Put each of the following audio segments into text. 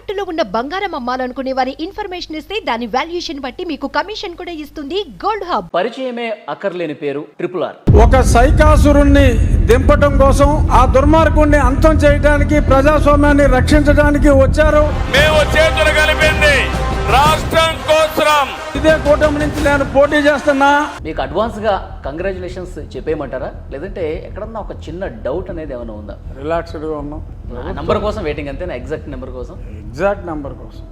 తాకట్టులో ఉన్న బంగారం అమ్మాలనుకునే వారి ఇన్ఫర్మేషన్ ఇస్తే దాని వాల్యుయేషన్ బట్టి మీకు కమిషన్ కూడా ఇస్తుంది గోల్డ్ హబ్. పరిచయమే అక్కర్లేని పేరు RRR. ఒక సైకాసురుణ్ణి దింపటం కోసం, ఆ దుర్మార్గుణ్ణి అంతం చేయడానికి, ప్రజాస్వామ్యాన్ని రక్షించడానికి వచ్చారు. మేము చేతులు కలిపింది రాష్ట్రం కోసం. ఇదే కూటమి నుంచి నేను పోటీ చేస్తున్నా. మీకు అడ్వాన్స్ గా కంగ్రాచులేషన్స్ చెప్పేయమంటారా, లేదంటే ఎక్కడన్నా ఒక చిన్న డౌట్ అనేది ఏమైనా ఉందా? రిలాక్స్డ్గా ఉన్నాం. నంబర్ కోసం వెయిటింగ్ అంతేనా? ఎగ్జాక్ట్ నెంబర్ కోసం? ఎగ్జాక్ట్ నెంబర్ కోసం.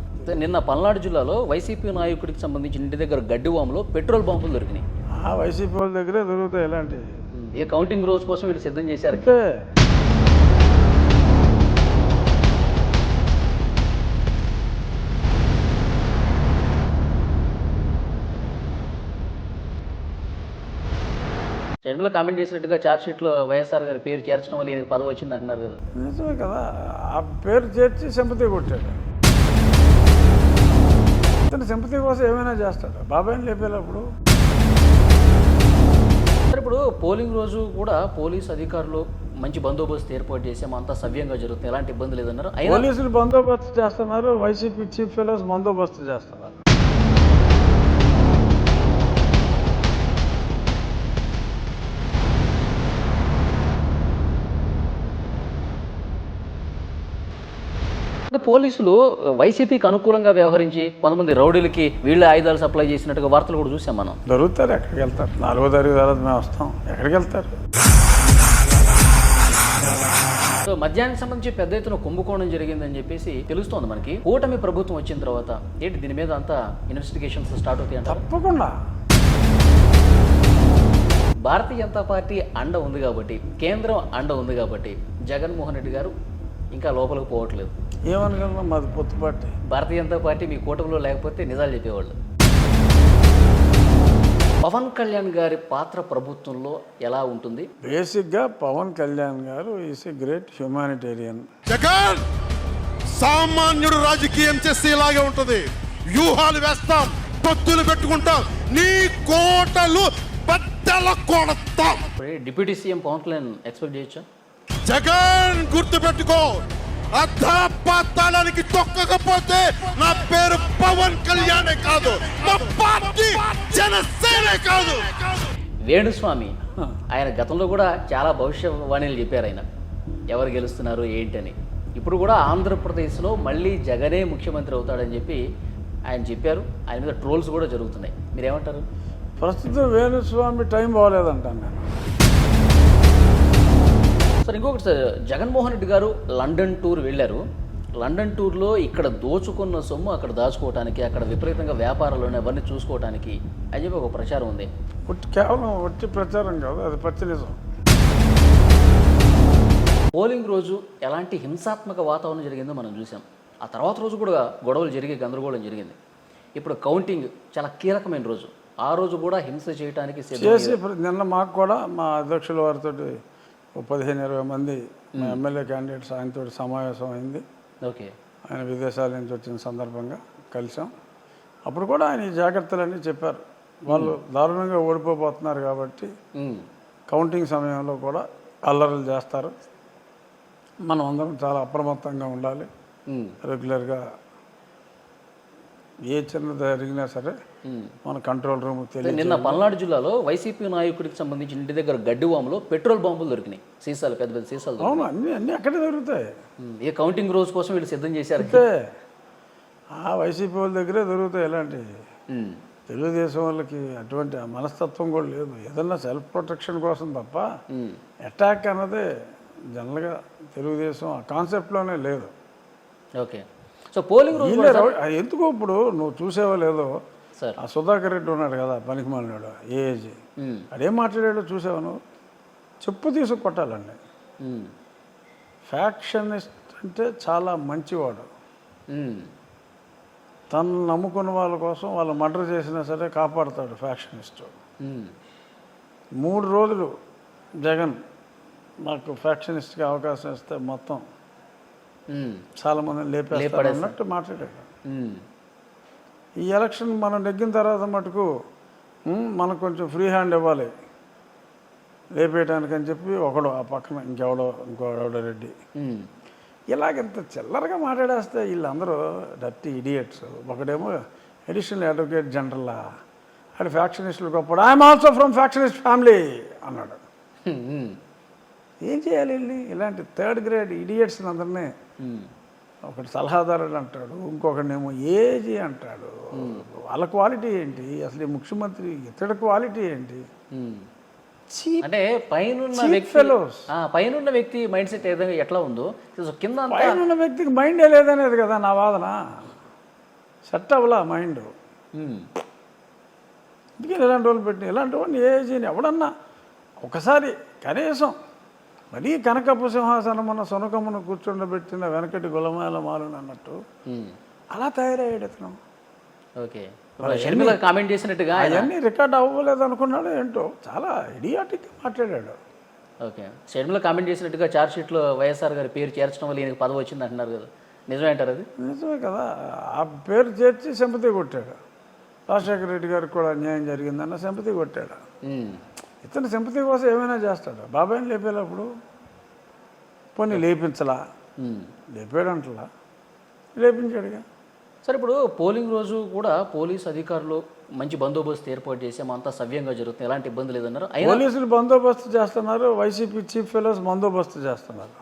నిన్న పల్నాడు జిల్లాలో వైసీపీ నాయకుడికి సంబంధించి ఇంటి దగ్గర గడ్డివాములో పెట్రోల్ బాంబులు దొరికినాయి. ఆ వైసీపీ వాళ్ళ దగ్గరే దొరుకుతాయి ఇలాంటివి. ఏ కౌంటింగ్ రోజు కోసం వీళ్ళు సిద్ధం చేశారు. జనరల్ కామెంట్ చేసినట్టుగా చార్జ్ షీట్ లో వైఎస్ఆర్ గారి పేరు చేర్చడం వల్ల ఈయనకి పదవి వచ్చింది అంటున్నారు కదా. నిజమే కదా, ఆ పేరు చేర్చి సింపతి కొట్టాడు. అతను సింపతి కోసం ఏమైనా చేస్తాడు. బాబాయ్ని లేపేటప్పుడు ఇప్పుడు పోలింగ్ రోజు కూడా పోలీస్ అధికారులు మంచి బందోబస్తు ఏర్పాటు చేసాము, అంతా సవ్యంగా జరుగుతుంది, ఎలాంటి ఇబ్బంది లేదన్నారు. పోలీసులు బందోబస్తు చేస్తున్నారు, వైసీపీ చీఫ్ ఫెలోస్ బందోబస్తు చేస్తున్నారు. పోలీసులు వైసీపీకి అనుకూలంగా వ్యవహరించి కొంతమంది రౌడీలకి వీళ్ళే ఆయుధాలు సప్లై చేసినట్టుగా వార్తలు కూడా చూసాం మనం. దొరుకుతారు, ఎక్కడికి వెళ్తారు? 4వ తారీఖు తర్వాత మేము వస్తాం, ఎక్కడికి వెళ్తారు? సో మద్యానికి సంబంధించి పెద్ద ఎత్తున కుంభకోణం జరిగిందని చెప్పేసి తెలుస్తోంది మనకి. కూటమి ప్రభుత్వం వచ్చిన తర్వాత ఏంటి దీని మీద అంతా ఇన్వెస్టిగేషన్స్ స్టార్ట్ అవుతాయి అంటారు? తప్పకుండా. భారతీయ జనతా పార్టీ అండ ఉంది కాబట్టి, కేంద్రం అండ ఉంది కాబట్టి జగన్మోహన్ రెడ్డి గారు ఇంకా లోపలికి పోవట్లేదు. ఏమనుకున్నాం, మాది పొత్తు పార్టీ. భారతీయ జనతా పార్టీ మీ కూటమిలో లేకపోతే నిజాలు చెప్పేవాళ్ళు. పవన్ కళ్యాణ్ గారి పాత్ర ప్రభుత్వంలో ఎలా ఉంటుంది? బేసిక్గా పవన్ కళ్యాణ్ గారు is a great humanitarian. Jagan సామాన్యుడు రాజకీయం చేస్తే ఇలాగే ఉంటుంది. వ్యూహాలు వేస్తాం, పొత్తులు పెట్టుకుంటాం, నీ కోటలు బద్దల కొడతాం. Deputy CM Pawan Kalyan expect చేయొచ్చా? జగన్ గుర్తు పెట్టుకో, అధాపాతాళానికి తొక్కకపోతే నా పేరు పవన్ కళ్యాణే కాదు, మా పార్టీ జనసేనే కాదు. వేణుస్వామి ఆయన గతంలో కూడా చాలా భవిష్యవాణిలు చెప్పారు. ఆయన ఎవరు గెలుస్తున్నారు ఏంటని. ఇప్పుడు కూడా ఆంధ్రప్రదేశ్లో మళ్ళీ జగనే ముఖ్యమంత్రి అవుతాడని చెప్పి ఆయన చెప్పారు. ఆయన మీద ట్రోల్స్ కూడా జరుగుతున్నాయి. మీరేమంటారు? ప్రస్తుతం వేణుస్వామి టైం బాగోలేదంటాను నేను. సార్ ఇంకొకటి సార్, జగన్మోహన్ రెడ్డి గారు లండన్ టూర్ వెళ్ళారు. లండన్ టూర్లో ఇక్కడ దోచుకున్న సొమ్ము అక్కడ దాచుకోవడానికి, అక్కడ విపరీతంగా వ్యాపారాలను అవన్నీ చూసుకోవడానికి అని చెప్పి ఒక ప్రచారం ఉంది. కేవలం ఒట్టి ప్రచారం కాదు, అది పచ్చి నిజం. పోలింగ్ రోజు ఎలాంటి హింసాత్మక వాతావరణం జరిగిందో మనం చూసాం. ఆ తర్వాత రోజు కూడా గొడవలు జరిగి గందరగోళం జరిగింది. ఇప్పుడు కౌంటింగ్ చాలా కీలకమైన రోజు. ఆ రోజు కూడా హింస చేయడానికి చేసి నిన్న మాకు కూడా మా అధ్యక్షుల వారితో 15-20 మంది మా ఎమ్మెల్యే క్యాండిడేట్స్ ఆయనతో సమావేశం అయింది. ఓకే, ఆయన విదేశాల నుంచి వచ్చిన సందర్భంగా కలిసాం. అప్పుడు కూడా ఆయన ఈ జాగ్రత్తలన్నీ చెప్పారు. వాళ్ళు దారుణంగా ఓడిపోబోతున్నారు కాబట్టి కౌంటింగ్ సమయంలో కూడా అల్లర్లు చేస్తారు, మనం అందరం చాలా అప్రమత్తంగా ఉండాలి. రెగ్యులర్గా ఏ చిన్న జరిగినా సరే మన కంట్రోల్ రూమ్ తెలియదు. నిన్న పల్నాడు జిల్లాలో వైసీపీ నాయకుడికి సంబంధించి ఇంటి దగ్గర గడ్డివాములో పెట్రోల్ బాంబులు దొరికినాయి. సీసాలు, పెద్ద పెద్ద సీసాలు. అవును, అన్నీ అక్కడే దొరుకుతాయి. ఏ కౌంటింగ్ రోజు కోసం వీళ్ళు సిద్ధం చేశారు. ఆ వైసీపీ వాళ్ళ దగ్గరే దొరుకుతాయి ఇలాంటివి. తెలుగుదేశం వాళ్ళకి అటువంటి మనస్తత్వం కూడా లేదు. ఏదన్నా సెల్ఫ్ ప్రొటెక్షన్ కోసం తప్ప అటాక్ అన్నదే జనరల్గా తెలుగుదేశం ఆ కాన్సెప్ట్లోనే లేదు. ఓకే, సో పోలింగ్ రోజు ఎందుకు ఇప్పుడు నువ్వు చూసేవా లేదో, ఆ సుధాకర్ రెడ్డి ఉన్నాడు కదా పనికిమాలినాడు, ఏజ్ అదేం మాట్లాడాడో చూసావా నువ్వు? చెప్పు తీసుకు కొట్టాలండి. ఫ్యాక్షనిస్ట్ అంటే చాలా మంచివాడు. తను నమ్ముకున్న వాళ్ళ కోసం వాళ్ళు మర్డర్ చేసినా సరే కాపాడుతాడు ఫ్యాక్షనిస్టు. 3 రోజులు జగన్ నాకు ఫ్యాక్షనిస్ట్గా అవకాశం ఇస్తే మొత్తం చాలా మంది లేపేస్తారు అన్నట్టు మాట్లాడాడు. ఈ ఎలక్షన్ మనం నెగ్గిన తర్వాత మటుకు మనకు కొంచెం ఫ్రీ హ్యాండ్ ఇవ్వాలి లేపేయటానికి అని చెప్పి ఒకడు, ఆ పక్కన ఇంకెవడో రెడ్డి ఇలాగంత చిల్లరగా మాట్లాడేస్తే వీళ్ళందరూ డర్టీ ఇడియట్స్. ఒకడేమో అడిషనల్ అడ్వకేట్ జనరల్ అది ఫ్యాక్షనిస్టులు గొప్పడు, I'm also from factionist family అన్నాడు. ఏం చేయాలి వీళ్ళని? ఇలాంటి థర్డ్ గ్రేడ్ ఇడియట్స్ని అందరినీ ఒకటి సలహాదారుడు అంటాడు, ఇంకొకడేమో ఏజీ అంటాడు. వాళ్ళ క్వాలిటీ ఏంటి అసలు? ఈ ముఖ్యమంత్రి ఇతడి క్వాలిటీ ఏంటి? అంటే పైనున్న వ్యక్తి మైండ్ సెట్ ఏదైనా ఎట్లా ఉందో కింద పైన వ్యక్తికి మైండే లేదనేది కదా నా వాదన. సెట్ అవ్వలా మైండ్. అందుకని ఇలాంటి వాళ్ళు పెట్టి ఇలాంటి వాడిని ఏజీని ఎవడన్నా ఒకసారి కనీసం మరీ కనకపు సింహాసనమున సొనకమును కూర్చుండబెట్టిన వెనకటి గులమాల మాలను అన్నట్టు అలా తయారయ్యాడు ఇతను. ఓకే, కామెంట్ చేసినట్టుగా అవన్నీ రికార్డ్ అవ్వలేదు అనుకున్నాడు ఏంటో, చాలా ఇడియాటిక్గా మాట్లాడాడు. ఓకే, షర్మిల కామెంట్ చేసినట్టుగా ఛార్జ్ షీట్లో వైఎస్ఆర్ గారి పేరు చేర్చడం వల్ల ఈయనకి పదవి వచ్చింది అంటున్నారు కదా, నిజమే అంటారు? అది నిజమే కదా. ఆ పేరు చేర్చి సింపతి కొట్టాడు. రాజశేఖర రెడ్డి గారికి కూడా అన్యాయం జరిగిందన్న సింపతి కొట్టాడు. ఇతను సింపతి కోసం ఏమైనా చేస్తాడు. బాబాయిని లేపేటప్పుడు పోనీ లేపించలా, లేపాడంటలా, లేపించాడుగా. సరే, ఇప్పుడు పోలింగ్ రోజు కూడా పోలీస్ అధికారులు మంచి బందోబస్తు ఏర్పాటు చేసాము, అంతా సవ్యంగా జరుగుతుంది, ఎలాంటి ఇబ్బంది లేదన్నారు. పోలీసులు బందోబస్తు చేస్తున్నారు, వైసీపీ చీఫ్ ఫెలోస్ బందోబస్తు చేస్తున్నారు.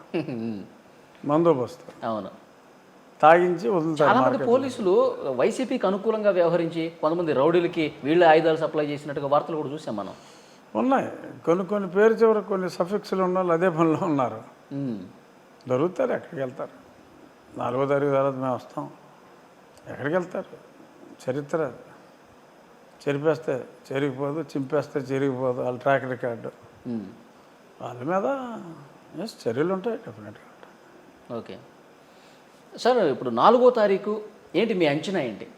బందోబస్తు అవును, తాగించి వదులుతారు. చాలా మంది పోలీసులు వైసీపీకి అనుకూలంగా వ్యవహరించి కొంతమంది రౌడీలకి వీళ్ళే ఆయుధాలు సప్లై చేసినట్టుగా వార్తలు కూడా చూసాం మనం. ఉన్నాయి కొన్ని పేరు చివర కొన్ని సఫిక్స్లు ఉన్న వాళ్ళు అదే పనిలో ఉన్నారు. దొరుకుతారు, ఎక్కడికి వెళ్తారు? 4వ తారీఖు తర్వాత మేము వస్తాం, ఎక్కడికి వెళ్తారు? చరిత్ర చెరిపేస్తే చెరిగిపోదు, చింపేస్తే చెరిగిపోదు. వాళ్ళ ట్రాక్ రికార్డు వాళ్ళ మీద చర్యలు ఉంటాయి, డెఫినెట్గా ఉంటాయి. ఓకే సార్, ఇప్పుడు 4వ తారీఖు ఏంటి మీ అంచనా ఏంటి?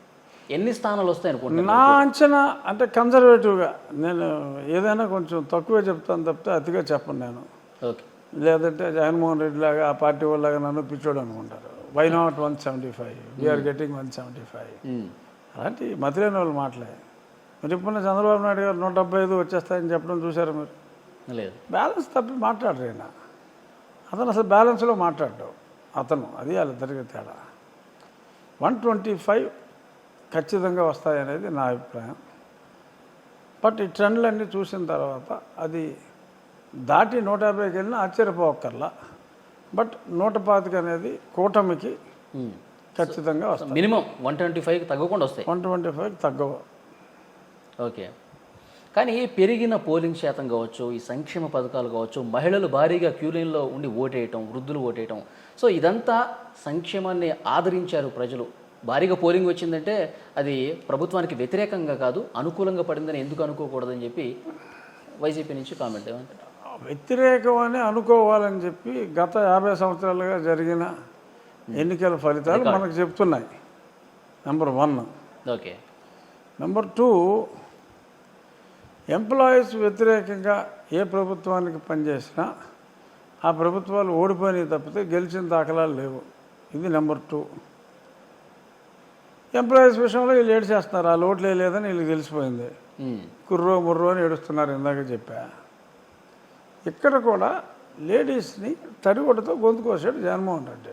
ఎన్ని స్థానాలు వస్తాయి అనుకుంటున్నారు? నా అంచనా అంటే కన్జర్వేటివ్గా నేను ఏదైనా కొంచెం తక్కువే చెప్తాను తప్పితే అతిగా చెప్పను నేను. ఓకే, లేదంటే జగన్మోహన్ రెడ్డి లాగా ఆ పార్టీ వాళ్ళలాగా నన్ను పిచ్చోడు అనుకుంటారు. వై నాట్ 175, వీఆర్ గెటింగ్ 175 అలాంటి మతిలేని వాళ్ళు మాటలే. మీరు ఇప్పుడు చంద్రబాబు నాయుడు గారు 175 వచ్చేస్తాయని చెప్పడం చూసారు మీరు? లేదు, బ్యాలెన్స్ తప్పి మాట్లాడరు ఆయన. అతను అసలు బ్యాలెన్స్లో మాట్లాడటం అతను, అది వాళ్ళిద్దరికి తేడా. 125 ఖచ్చితంగా వస్తాయనేది నా అభిప్రాయం. బట్ ఈ ట్రెండ్లన్నీ చూసిన తర్వాత అది దాటి 150కి వెళ్ళినా ఆశ్చర్యపోక్కర్లా. బట్ 125 అనేది కూటమికి ఖచ్చితంగా వస్తాయి. మినిమం 125కి తగ్గకుండా వస్తాయి. 125కి తగ్గవు. ఓకే, కానీ పెరిగిన పోలింగ్ శాతం కావచ్చు, ఈ సంక్షేమ పథకాలు కావచ్చు, మహిళలు భారీగా క్యూ లైన్లో ఉండి ఓటేయటం, వృద్ధులు ఓటేయటం, సో ఇదంతా సంక్షేమాన్ని ఆదరించారు ప్రజలు. భారీగా పోలింగ్ వచ్చిందంటే అది ప్రభుత్వానికి వ్యతిరేకంగా కాదు, అనుకూలంగా పడిందని ఎందుకు అనుకోకూడదని చెప్పి వైసీపీ నుంచి కామెంట్. ఏమంటారు? వ్యతిరేకం అని అనుకోవాలని చెప్పి గత 50 సంవత్సరాలుగా జరిగిన ఎన్నికల ఫలితాలు మనకు చెప్తున్నాయి. నెంబర్ 1. ఓకే, నెంబర్ 2, ఎంప్లాయీస్ వ్యతిరేకంగా ఏ ప్రభుత్వానికి పనిచేసినా ఆ ప్రభుత్వాలు ఓడిపోయినాయి తప్పితే గెలిచిన దాఖలాలు లేవు. ఇది నెంబర్ 2. ఎంప్లాయీస్ విషయంలో వీళ్ళు ఏడ్చేస్తున్నారు, ఆ లోట్లే లేదని వీళ్ళకి తెలిసిపోయింది. కుర్రో ముర్రో అని ఏడుస్తున్నారు, ఇందాక చెప్పా. ఇక్కడ కూడా లేడీస్ని తడిగొడ్డతో గొంతు కోసాడు జగన్మోహన్ రెడ్డి.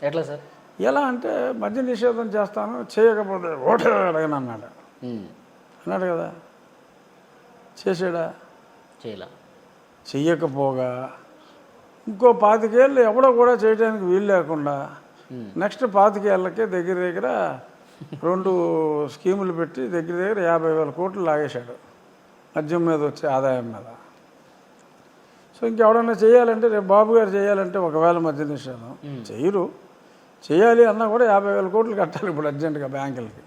ఎట్లా సార్? ఎలా అంటే మద్య నిషేధం చేస్తాను, చేయకపోతే ఓటు అడగను అన్నాడు. అన్నాడు కదా, చేసాడా? చేయలా. చెయ్యకపోగా ఇంకో 25 ఏళ్ళు ఎవడో కూడా చేయడానికి వీలు లేకుండా నెక్స్ట్ 25 ఏళ్ళకే దగ్గర 2 స్కీములు పెట్టి దగ్గర 50,000 కోట్లు లాగేశాడు మద్యం మీద వచ్చే ఆదాయం మీద. సో ఇంకెవడన్నా చేయాలంటే, రేపు బాబు గారు చేయాలంటే ఒకవేళ మద్య నిషేధం చేయరు, చేయాలి అన్నా కూడా 50,000 కోట్లు కట్టాలి ఇప్పుడు అర్జెంటుగా బ్యాంకులకి.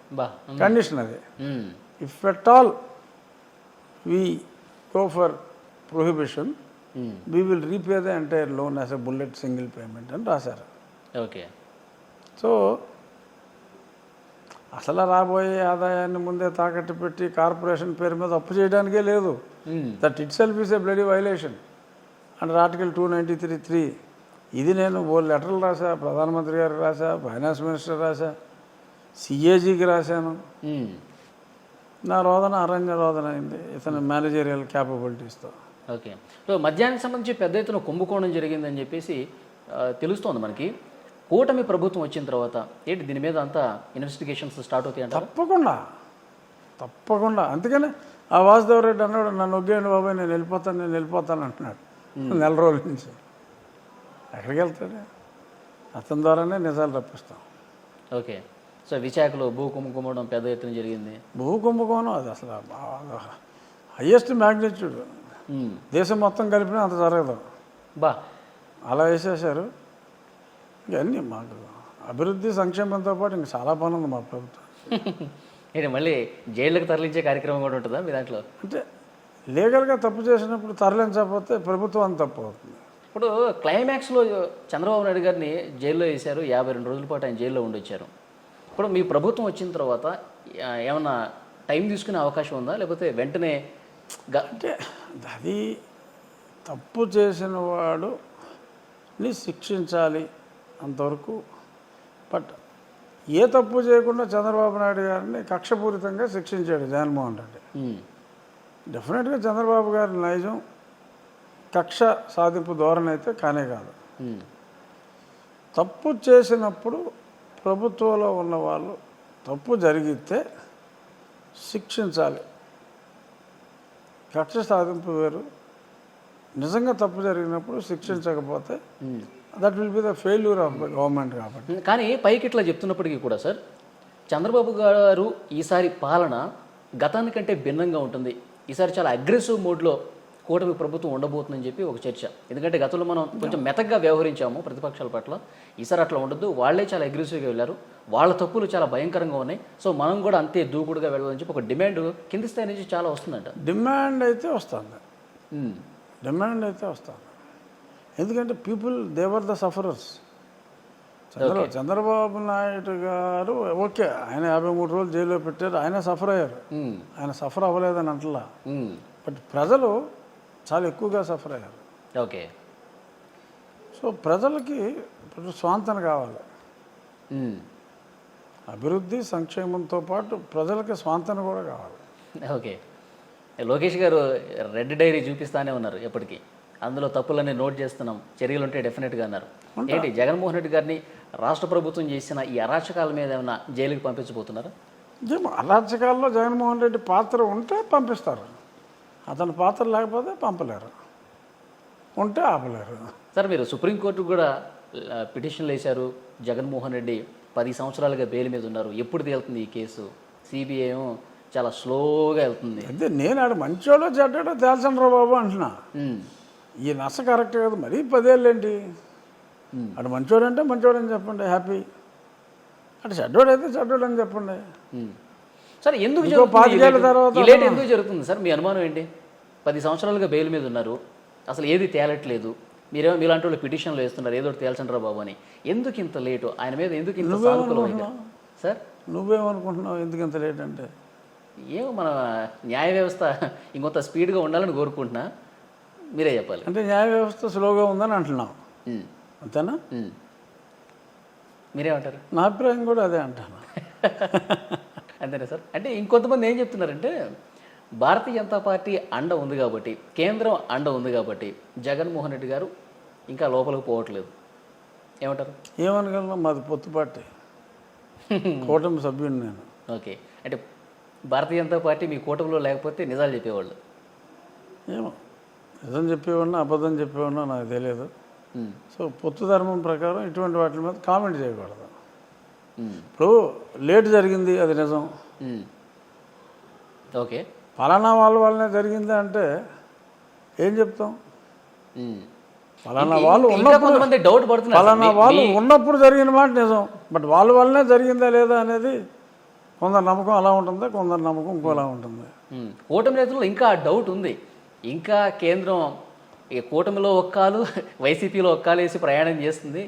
కండిషన్ అది. If at all we go for prohibition, we will repay the entire loan as a bullet single payment అని రాశారు. ఓకే, సో అసలు రాబోయే ఆదాయాన్ని ముందే తాకట్టు పెట్టి కార్పొరేషన్ పేరు మీద అప్పు చేయడానికే లేదు. That it self is a bloody violation under article 293(3). ఇది నేను లెటర్లు రాసా, ప్రధానమంత్రి గారికి రాసా, ఫైనాన్స్ మినిస్టర్ రాసా, సిఏజీకి రాశాను. నా రోదన అరణ్య రోదన అయింది ఇతను మేనేజరియల్ క్యాపబిలిటీస్తో. ఓకే, సో మద్యానికి సంబంధించి పెద్ద ఎత్తున కుంభకోణం జరిగిందని చెప్పేసి తెలుస్తోంది మనకి. కూటమి ప్రభుత్వం వచ్చిన తర్వాత ఏంటి దీని మీద అంతా ఇన్వెస్టిగేషన్స్ స్టార్ట్ అవుతాయి అంటారు? తప్పకుండా. అందుకని ఆ వాసుదేవ్ రెడ్డి అన్నాడు, నన్ను ఒగ్గేయండి బాబాయ్, నేను వెళ్ళిపోతాను అంటున్నాడు నెల రోజుల నుంచి. ఎక్కడికి వెళ్తాడు? అతని ద్వారానే నిజాలు రప్పిస్తాం. ఓకే. సో విశాఖలో భూ కుంభకోణం పెద్ద ఎత్తున జరిగింది. భూ కుంభకోణం అది అసలు హయ్యెస్ట్ మ్యాగ్నిట్యూడ్. దేశం మొత్తం కలిపినా అంత జరగదు. బా అలా వేసేసారు. ఇవన్నీ మాకు అభివృద్ధి సంక్షేమంతో పాటు ఇంకా చాలా పని ఉంది మా ప్రభుత్వం. ఏంటి మళ్ళీ జైళ్ళకి తరలించే కార్యక్రమం కూడా ఉంటుందా మీ దాంట్లో? అంటే లీగల్గా తప్పు చేసినప్పుడు తరలించకపోతే ప్రభుత్వం అంత తప్పు అవుతుంది. ఇప్పుడు క్లైమాక్స్లో చంద్రబాబు నాయుడు గారిని జైల్లో వేశారు. 52 రోజుల పాటు ఆయన జైల్లో ఉండొచ్చారు. ఇప్పుడు మీ ప్రభుత్వం వచ్చిన తర్వాత ఏమన్నా టైం తీసుకునే అవకాశం ఉందా, లేకపోతే వెంటనే అంటే అది తప్పు చేసిన వాడుని శిక్షించాలి అంతవరకు. బట్ ఏ తప్పు చేయకుండా చంద్రబాబు నాయుడు గారిని కక్షపూరితంగా శిక్షించాడు జగన్మోహన్ రెడ్డి. డెఫినెట్గా చంద్రబాబు గారి నైజం కక్ష సాధింపు ధోరణి అయితే కానే కాదు. తప్పు చేసినప్పుడు ప్రభుత్వంలో ఉన్న వాళ్ళు తప్పు జరిగితే శిక్షించాలి. కక్ష సాధింపు వేరు. నిజంగా తప్పు జరిగినప్పుడు శిక్షించకపోతే that will be the failure of the government. కాబట్టి కానీ పైకి ఇట్లా చెప్తున్నప్పటికీ కూడా సార్, చంద్రబాబు గారు ఈసారి పాలన గతానికంటే భిన్నంగా ఉంటుంది, ఈసారి చాలా అగ్రెసివ్ మోడ్లో కూటమి ప్రభుత్వం ఉండబోతుందని చెప్పి ఒక చర్చ. ఎందుకంటే గతంలో మనం కొంచెం మెతగ్గా వ్యవహరించాము ప్రతిపక్షాల పట్ల, ఈసారి అట్లా ఉండొద్దు, వాళ్ళే చాలా అగ్రెసివ్గా వెళ్ళారు, వాళ్ళ తప్పులు చాలా భయంకరంగా ఉన్నాయి, సో మనం కూడా అంతే దూకుడుగా వెళ్ళాలని చెప్పి ఒక డిమాండ్ కింది స్థాయి నుంచి చాలా వస్తుందంట. డిమాండ్ అయితే వస్తుంది. ఎందుకంటే people they were the sufferers. Chandrababu Naidu garu okay, ఆయన 53 రోజులు జైల్లో పెట్టారు, ఆయన సఫర్ అయ్యారు. ఆయన సఫర్ అవ్వలేదని అంటలా, బట్ ప్రజలు చాలా ఎక్కువగా సఫర్ అయ్యారు. ఓకే. సో ప్రజలకి స్వాంతన కావాలి. అభివృద్ధి సంక్షేమంతో పాటు ప్రజలకి స్వాంతన కూడా కావాలి. ఓకే. లోకేష్ గారు రెడ్ డైరీ చూపిస్తానే ఉన్నారు ఎప్పటికీ, అందులో తప్పులన్నీ నోట్ చేస్తున్నాం, చర్యలు ఉంటే డెఫినెట్గా అన్నారు. ఏంటి జగన్మోహన్ రెడ్డి గారిని రాష్ట్ర ప్రభుత్వం చేసిన ఈ అరాచకాల మీద ఏమైనా జైలుకి పంపించబోతున్నారా? అరాచకాల్లో జగన్మోహన్ రెడ్డి పాత్ర ఉంటే పంపిస్తారు, అతని పాత్ర లేకపోతే పంపలేరు, ఉంటే ఆపలేరు. సార్ మీరు సుప్రీంకోర్టుకు కూడా పిటిషన్లు వేశారు, జగన్మోహన్ రెడ్డి 10 సంవత్సరాలుగా బెయిల్ మీద ఉన్నారు, ఎప్పుడు తేలుతుంది ఈ కేసు? సిబిఐ ఏమో చాలా స్లోగా వెళ్తుంది. అయితే నేను ఆడు మంచోడో చెడ్డాడో తేల్చండి రా బాబు అంటున్నా. ఈ నస కరెక్ట్ కాదు. మరీ 10 ఏళ్ళు ఏంటి? అటు మంచోడంటే మంచోడని చెప్పండి, హ్యాపీ. అటు చెడ్డోడైతే చెడ్డోడని చెప్పండి. సార్ ఎందుకు 5 ఏళ్ళ తర్వాత ఎందుకు జరుగుతుంది సార్? మీ అనుమానం ఏంటి? 10 సంవత్సరాలుగా బెయిల్ మీద ఉన్నారు, అసలు ఏది తేలట్లేదు, మీరేమో మీలాంటి వాళ్ళు పిటిషన్లు వేస్తున్నారు ఏదో తేల్చండి రా బాబు అని. ఎందుకు ఇంత లేటు? ఆయన మీద ఎందుకు ఇంత సానుకూలంగా? సార్ నువ్వేమనుకుంటున్నావు ఎందుకు ఇంత లేట్ అంటే? ఏమో మన న్యాయ వ్యవస్థ ఇంకొంత స్పీడ్గా ఉండాలని కోరుకుంటున్నా, మీరే చెప్పాలి. అంటే న్యాయ వ్యవస్థ స్లోగా ఉందని అంటున్నావు, అంతేనా? మీరేమంటారు? నా అభిప్రాయం కూడా అదే అంటాను. అంతేనా సార్? అంటే ఇంకొంతమంది ఏం చెప్తున్నారంటే, భారతీయ జనతా పార్టీ అండ ఉంది కాబట్టి, కేంద్రం అండ ఉంది కాబట్టి జగన్మోహన్ రెడ్డి గారు ఇంకా లోపలికి పోవట్లేదు. ఏమంటారు? ఏమనగలను, మాది పొత్తు పార్టీ, కూటమి సభ్యుని నేను. ఓకే. అంటే భారతీయ జనతా పార్టీ మీ కూటమిలో లేకపోతే నిజాలు చెప్పేవాళ్ళు? ఏమో నిజం చెప్పేవాడినా అబద్ధం చెప్పేవాడినా నాకు తెలియదు. సో పొత్తు ధర్మం ప్రకారం ఇటువంటి వాటి మీద కామెంట్ చేయకూడదు. ఇప్పుడు లేట్ జరిగింది, అది నిజం. ఓకే. ఫలానా వాళ్ళ వల్లనే జరిగింది అంటే ఏం చెప్తాం? ఫలానా వాళ్ళు ఉన్నప్పుడు డౌట్ పడుతున్నారు, ఫలానా వాళ్ళు ఉన్నప్పుడు జరిగిన మాట నిజం, బట్ వాళ్ళ వల్లనే జరిగిందా లేదా అనేది కొందరు నమ్మకం అలా ఉంటుంది, కొందరు నమ్మకం ఇంకోలా ఉంటుంది. కూటమి నేతల్లో ఇంకా డౌట్ ఉంది, ఇంకా కేంద్రం కూటమిలో ఒక్కాలు వైసీపీలో ఒక్కాలు వేసి ప్రయాణం చేస్తుంది,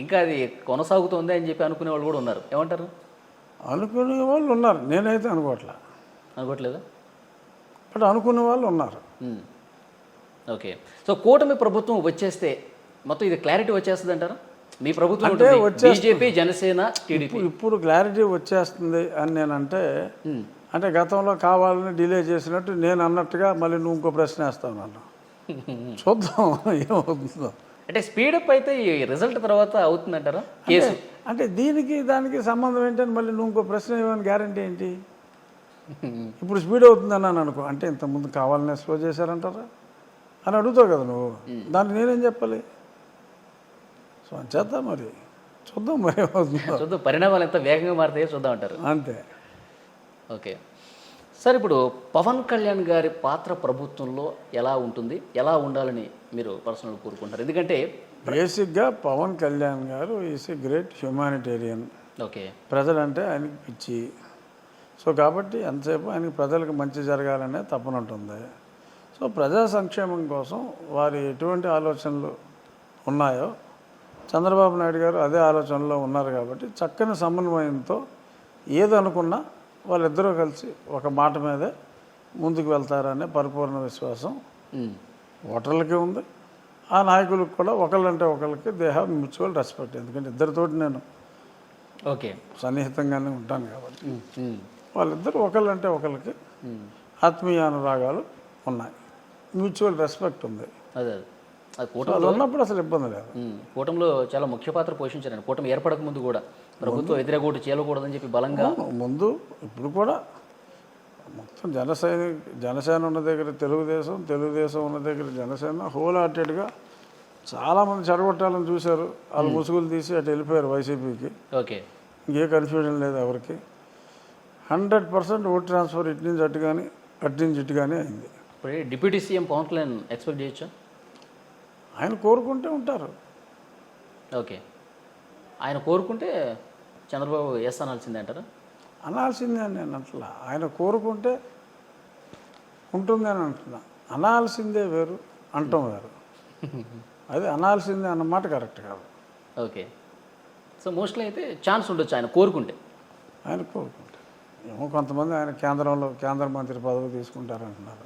ఇంకా అది కొనసాగుతుంది అని చెప్పి అనుకునే వాళ్ళు కూడా ఉన్నారు. ఏమంటారు? అనుకునే వాళ్ళు ఉన్నారు, నేనైతే అనుకోవట్లేదు, బట్ అనుకునే వాళ్ళు ఉన్నారు. ఓకే. సో కూటమి ప్రభుత్వం వచ్చేస్తే మొత్తం ఇది క్లారిటీ వచ్చేస్తుంది అంటారా? మీ ప్రభుత్వం అంటే బీజేపీ, జనసేన, టీడీపీ ఇప్పుడు క్లారిటీ వచ్చేస్తుంది అని నేనంటే, అంటే గతంలో కావాలని డిలే చేసినట్టు నేను అన్నట్టుగా మళ్ళీ నువ్వు ఇంకో ప్రశ్న వేస్తావు నన్ను. చూద్దాం ఏమవుతుందో. అంటే స్పీడప్ అయితే ఈ రిజల్ట్ తర్వాత అవుతుందంటారా కేసు? అంటే దీనికి దానికి సంబంధం ఏంటని మళ్ళీ నువ్వు ఇంకో ప్రశ్న ఏమైనా గ్యారంటీ ఏంటి? ఇప్పుడు స్పీడ్ అవుతుందని అని అనుకో, అంటే ఇంతకుముందు కావాలనే స్లో చేశారంటారా అని అడుగుతావు కదా నువ్వు. దానికి నేనేం చెప్పాలి? సో అంచేత మరి చూద్దాం మరి ఏమవుతుందో. చూద్దాం, పరిణామాలు ఎంత వేగంగా మారుతాయో చూద్దాం అంటారు. అంతే. ఓకే సార్, ఇప్పుడు పవన్ కళ్యాణ్ గారి పాత్ర ప్రభుత్వంలో ఎలా ఉంటుంది, ఎలా ఉండాలని మీరు పర్సనల్ కోరుకుంటారు? ఎందుకంటే బేసిక్గా పవన్ కళ్యాణ్ గారు is a great humanitarian. Okay, ప్రజలంటే ఆయనకి పిచ్చి. సో కాబట్టి ఎంతసేపు ఆయనకి ప్రజలకు మంచి జరగాలనే తపన ఉంటుంది. సో ప్రజా సంక్షేమం కోసం వారి ఎటువంటి ఆలోచనలు ఉన్నాయో చంద్రబాబు నాయుడు గారు అదే ఆలోచనలో ఉన్నారు. కాబట్టి చక్కని సమన్వయంతో ఏదనుకున్నా వాళ్ళిద్దరూ కలిసి ఒక మాట మీదే ముందుకు వెళ్తారనే పరిపూర్ణ విశ్వాసం ఓటర్లకి ఉంది. ఆ నాయకులకు కూడా ఒకళ్ళంటే ఒకళ్ళకి దే హ్యావ్ మ్యూచువల్ రెస్పెక్ట్. ఎందుకంటే ఇద్దరితోటి నేను ఓకే సన్నిహితంగానే ఉంటాను కాబట్టి వాళ్ళిద్దరు ఒకళ్ళంటే ఒకళ్ళకి ఆత్మీయ అనురాగాలు ఉన్నాయి, మ్యూచువల్ రెస్పెక్ట్ ఉంది. అదే అది అది కూటమిలో ఉన్నప్పుడు అసలు ఇబ్బంది లేదు. కూటమిలో చాలా ముఖ్య పాత్ర పోషించారండి. కూటమి ఏర్పడక ముందు కూడా ప్రభుత్వం వ్యతిరేక ఓటు చేయకూడదని చెప్పి బలంగా ముందు ఇప్పుడు కూడా మొత్తం జనసేన ఉన్న దగ్గర తెలుగుదేశం ఉన్న దగ్గర జనసేన హోల్ హార్టెడ్గా చాలామంది చెడగొట్టాలని చూశారు. వాళ్ళు ముసుగులు తీసి అటు వెళ్ళిపోయారు వైసీపీకి. ఓకే, ఇంకే కన్ఫ్యూజన్ లేదు ఎవరికి. 100% ఓట్ ట్రాన్స్ఫర్ ఇటు నుంచి అటు కానీ అటు నుంచి ఇటు కానీ అయింది. ఇప్పుడు deputy CM Pawan Kalyan expect చేయొచ్చా? ఆయన కోరుకుంటే ఉంటారు. ఓకే, ఆయన కోరుకుంటే చంద్రబాబు ఎస్ అనాల్సిందే అంటారా? అనాల్సిందే అని నేను అంటున్నా. ఆయన కోరుకుంటే ఉంటుంది అని అంటున్నా. అనాల్సిందే వేరు, అంటాం వేరు. అది అనాల్సిందే అన్నమాట కరెక్ట్ కాదు. ఓకే, సో మోస్ట్లీ అయితే ఛాన్స్ ఉండొచ్చు ఆయన కోరుకుంటే. ఆయన కోరుకుంటే ఏమో కొంతమంది ఆయన కేంద్ర మంత్రి పదవి తీసుకుంటారంటున్నారు.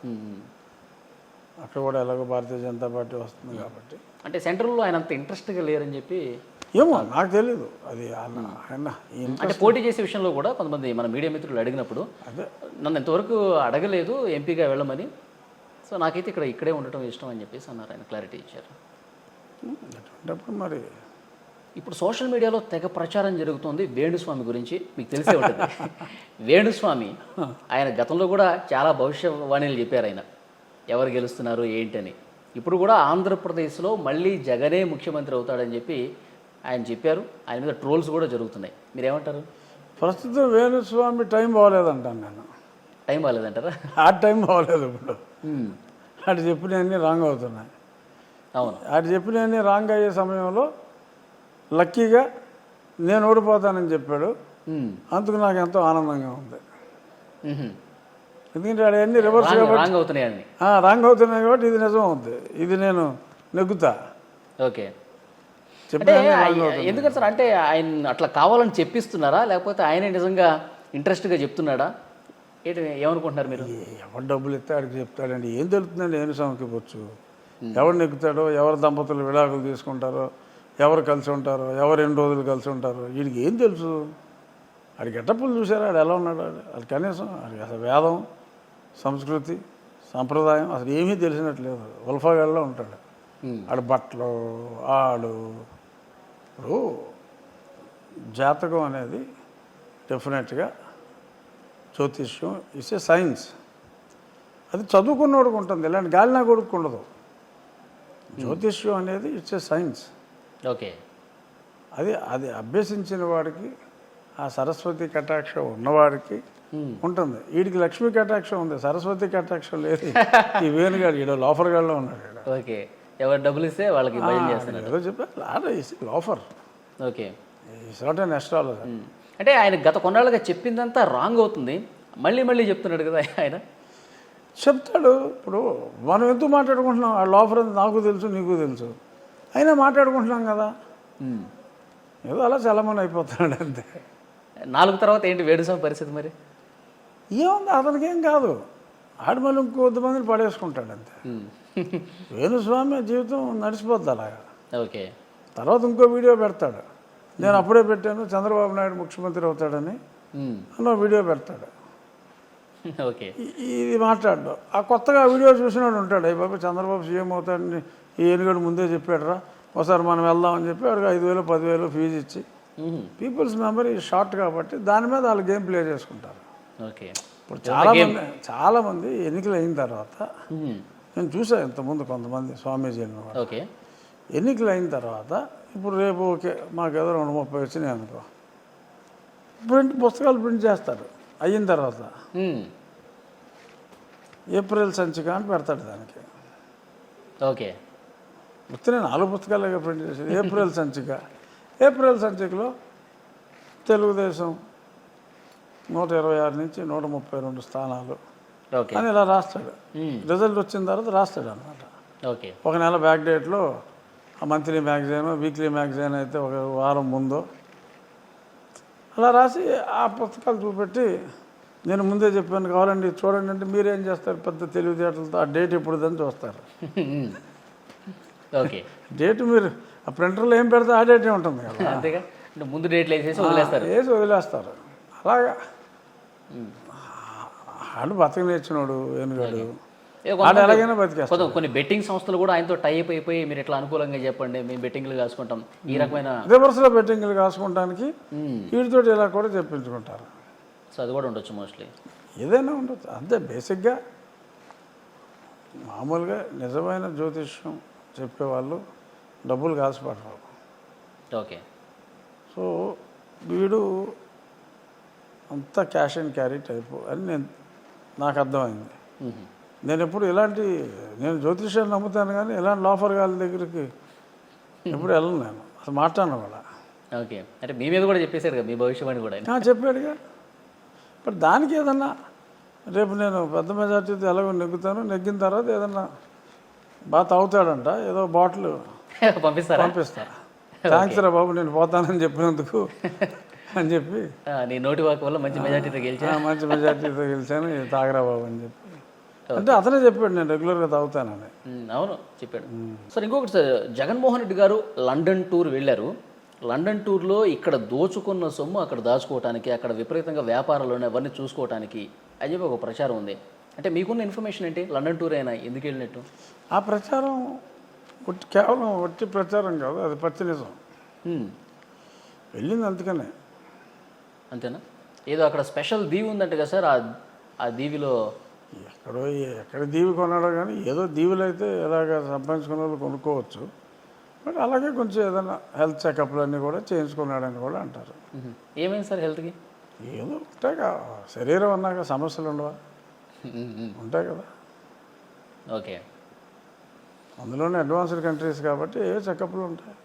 అక్కడ కూడా ఎలాగో భారతీయ జనతా పార్టీ వస్తుంది కాబట్టి. అంటే సెంట్రల్లో ఆయన అంత ఇంట్రెస్ట్గా లేరని చెప్పి ఏమో నాకు తెలీదు. అది ఆయన అంటే పోటీ చేసే విషయంలో కూడా కొంతమంది మన మీడియా మిత్రులు అడిగినప్పుడు అదే నన్ను ఎంతవరకు అడగలేదు ఎంపీగా వెళ్ళమని. సో నాకైతే ఇక్కడే ఉండటం ఇష్టం అని చెప్పేసి అన్నారు, ఆయన క్లారిటీ ఇచ్చారు. అటువంటిప్పుడు మరి ఇప్పుడు సోషల్ మీడియాలో తెగ ప్రచారం జరుగుతుంది వేణుస్వామి గురించి, మీకు తెలిసే ఉంటుంది. వేణుస్వామి ఆయన గతంలో కూడా చాలా భవిష్యవాణిలు చెప్పారు. ఆయన ఎవరు గెలుస్తున్నారు ఏంటని. ఇప్పుడు కూడా ఆంధ్రప్రదేశ్లో మళ్ళీ జగనే ముఖ్యమంత్రి అవుతాడని చెప్పి ఆయన చెప్పారు. ఆయన మీద ట్రోల్స్ కూడా జరుగుతున్నాయి. మీరేమంటారు? ప్రస్తుతం వేణుస్వామి టైం బాగోలేదంటాను నేను. టైం బాగాలేదంటారా? ఆ టైం బాగోలేదు. ఇప్పుడు అటు చెప్పినవన్నీ రాంగ్ అవుతున్నాయి. అవును, అటు చెప్పినవన్నీ రాంగ్ అయ్యే సమయంలో లక్కీగా నేను ఓడిపోతానని చెప్పాడు. అందుకు నాకు ఎంతో ఆనందంగా ఉంది. ఎందుకంటే అవన్నీ రివర్స్ రాంగ్ అవుతున్నాయని. రాంగ్ అవుతున్నాయి కాబట్టి ఇది నిజం అవుతుంది. ఇది నేను నెగ్గుతా. ఓకే, అంటే ఎందుకంటే సార్, అంటే ఆయన అట్లా కావాలని చెప్పిస్తున్నారా, లేకపోతే ఆయనే నిజంగా ఇంట్రెస్ట్గా చెప్తున్నాడా ఏంటి, ఏమనుకుంటున్నారు మీరు? ఎవరు డబ్బులు ఇస్తే ఆడికి చెప్తాడండి. ఏం తెలుస్తుందండి వేణుస్వామికి వచ్చు? ఎవరు నెగ్గుతాడో, ఎవరు దంపతులు విడాకులు తీసుకుంటారో, ఎవరు కలిసి ఉంటారో, ఎవరు ఎన్ని రోజులు కలిసి ఉంటారో వీడికి ఏం తెలుసు? ఆడికి గెటప్పులు చూసారా? ఆడు ఎలా ఉన్నాడు? అది కనీసం ఆడికి అసలు వేదం, సంస్కృతి, సంప్రదాయం అసలు ఏమీ తెలిసినట్లేదు. ఉల్ఫాగాళ్ళలో ఉంటాడు. ఆడు బట్టలు ఆడు. ఇప్పుడు జాతకం అనేది డెఫినెట్గా జ్యోతిష్యం ఇట్స్ ఏ సైన్స్. అది చదువుకున్నవాడికి ఉంటుంది, ఇలాంటి గాలినా కొడుకు ఉండదు. జ్యోతిష్యం అనేది ఇట్స్ ఏ సైన్స్. ఓకే, అది అభ్యసించిన వాడికి, ఆ సరస్వతి కటాక్షం ఉన్నవాడికి ఉంటుంది. వీడికి లక్ష్మీ కటాక్షం ఉంది, సరస్వతి కటాక్షం లేదు. ఈ వేణుగాడు ఈడో లోఫర్గాడిలో ఉన్నాడు. ఓకే, ఎవరు డబ్బులు ఇస్తే వాళ్ళకి భయం చేస్తున్నారు. ఏదో చెప్పారు loafer. Okay, is not an astrologer. అంటే ఆయన గత కొన్నాళ్ళుగా చెప్పిందంతా రాంగ్ అవుతుంది, మళ్ళీ చెప్తున్నాడు కదా ఆయన. చెప్తాడు. ఇప్పుడు మనం ఎందుకు మాట్లాడుకుంటున్నాం? ఆ లోఫర్ నాకు తెలుసు, నీకు తెలుసు, అయినా మాట్లాడుకుంటున్నాం కదా. ఏదో అలా చాలామంది అయిపోతున్నాడు అంతే. 4 తర్వాత ఏంటి వేణుస్వామి పరిస్థితి మరి? ఏముంది, అతనికి ఏం కాదు. ఆడు మళ్ళీ ఇంకొద్దిమందిని పడేసుకుంటాడు అంతే. వేణుస్వామి జీవితం నడిచిపోద్ది అలాగా. ఓకే, తర్వాత ఇంకో వీడియో పెడతాడు. నేను అప్పుడే పెట్టాను చంద్రబాబు నాయుడు ముఖ్యమంత్రి అవుతాడని అన్న వీడియో పెడతాడు. ఓకే, ఇది మాట్లాడు. ఆ కొత్తగా వీడియో చూసినాడు ఉంటాడు. అయ్యి బాబు చంద్రబాబు సీఎం అవుతాడని ఈ ఏనుగడు ముందే చెప్పాడురా, ఒకసారి మనం వెళ్దామని చెప్పి వాడికి 5,000 10,000 ఫీజు ఇచ్చి పీపుల్స్ మెమరీ షార్ట్ కాబట్టి దాని మీద వాళ్ళు గేమ్ ప్లే చేసుకుంటారు. ఓకే. ఇప్పుడు చాలామంది ఎన్నికలు అయిన తర్వాత నేను చూసాను ఇంతకుముందు కొంతమంది స్వామీజీలను కూడా. ఓకే. ఎన్నికలు అయిన తర్వాత ఇప్పుడు రేపు ఓకే మాకేదో 2-30 వచ్చినాయి అనుకో, పుస్తకాలు ప్రింట్ చేస్తారు. అయిన తర్వాత ఏప్రిల్ సంచిక అని పెడతాడు దానికి. ఓకే. మొత్తం నేను 4 పుస్తకాలుగా ప్రింట్ చేసేది. ఏప్రిల్ సంచికలో తెలుగుదేశం 126 నుంచి 132 స్థానాలు అని ఇలా రాస్తాడు. రిజల్ట్ వచ్చిన తర్వాత రాస్తాడు అనమాట. ఓకే. ఒక నెల బ్యాక్ డేట్లో ఆ మంత్లీ మ్యాగజైన్, వీక్లీ మ్యాగజైన్ అయితే ఒక వారం ముందు అలా రాసి ఆ పుస్తకాలు చూపెట్టి నేను ముందే చెప్పాను కావాలండి చూడండి అంటే మీరేం చేస్తారు పెద్ద తెలివితేటలతో ఆ డేట్ ఎప్పుడుదని చూస్తారు. ఓకే. డేట్ మీరు ఆ ప్రింటర్లో ఏం పెడితే ఆ డేటే ఉంటుంది కదా. అంతేగా, ముందు డేట్లు వేసేసి వదిలేస్తారు. అలాగా ఆడు బతక నేర్చినాడు ఏనుగాడు, ఆడు ఎలాగైనా బతికేస్తాడు. కొన్ని బెట్టింగ్ సంస్థలు కూడా ఆయనతో టైప్ అయిపోయి మీరు ఎట్లా అనుకూలంగా చెప్పండి మేము బెట్టింగ్లు కాసుకుంటాం ఈ రకమైన రివర్స్లో బెట్టింగ్లు కాసుకుంటానికి వీటితో ఇలా కూడా చెప్పించుకుంటారు. సో అది కూడా ఉండొచ్చు మోస్ట్లీ. ఏదైనా ఉండొచ్చు అంతే. బేసిక్గా మామూలుగా నిజమైన జ్యోతిష్యం చెప్పేవాళ్ళు డబ్బులు కాసుపడరు. ఓకే. సో వీడు అంతా క్యాష్ అండ్ క్యారీ టైపు అని నాకు అర్థమైంది. నేను ఎప్పుడు నేను జ్యోతిష్యాన్ని నమ్ముతాను కానీ ఇలాంటి లోఫర్ గాళ్ళ దగ్గరికి ఎప్పుడు వెళ్ళను, నేను అసలు మాట్లాడను కూడా. ఓకే. అంటే మీ మీద కూడా చెప్పేశారు కదా మీ భవిష్యవాణి కూడా. చెప్పాడుగా. బట్ దానికి ఏదన్నా రేపు నేను పెద్ద మెజార్టీతో ఎలాగో నెగ్గుతాను, నెగ్గిన తర్వాత ఏదన్నా బాగా తాగుతాడంట ఏదో బాటిల్ పంపిస్తా. థ్యాంక్స్ రా బాబు నేను పోతానని చెప్పినందుకు అని చెప్పి నీ నోటి వాక్ వల్ల మంచి మెజార్టీతో గెలిచాను తాగరా బాబు అని చెప్పి అంటే అతనే చెప్పాడు నేను రెగ్యులర్గా తాగుతానని. అవును చెప్పాడు. సార్ ఇంకొకటి సార్, జగన్మోహన్ రెడ్డి గారు లండన్ టూర్ వెళ్ళారు. లండన్ టూర్లో ఇక్కడ దోచుకున్న సొమ్ము అక్కడ దాచుకోవటానికి, అక్కడ విపరీతంగా వ్యాపారాలు అవన్నీ చూసుకోవటానికి అని చెప్పి ఒక ప్రచారం ఉంది. అంటే మీకున్న ఇన్ఫర్మేషన్ ఏంటి? లండన్ టూర్ అయినా ఎందుకు వెళ్ళినట్టు? ఆ ప్రచారం కేవలం ఒట్టి ప్రచారం కాదు, అది పచ్చి నిజం. వెళ్ళింది అందుకనే. అంతేనా? ఏదో అక్కడ స్పెషల్ దీవి ఉందంట కదా సార్, ఆ దీవిలో ఎక్కడ దీవి కొన్నాడో కానీ ఏదో దీవులు అయితే ఎలాగ సంపాదించుకున్న వాళ్ళు కొనుక్కోవచ్చు. బట్ అలాగే కొంచెం ఏదైనా హెల్త్ చెకప్లు అన్నీ కూడా చేయించుకున్నాడని కూడా అంటారు. ఏమైంది సార్ హెల్త్కి? ఏదో ఉంటాయి కదా, శరీరం అన్నాక సమస్యలు ఉండవా? ఉంటాయి కదా. ఓకే. అందులోనే అడ్వాన్స్డ్ కంట్రీస్ కాబట్టి ఏ చెకప్లు ఉంటాయి.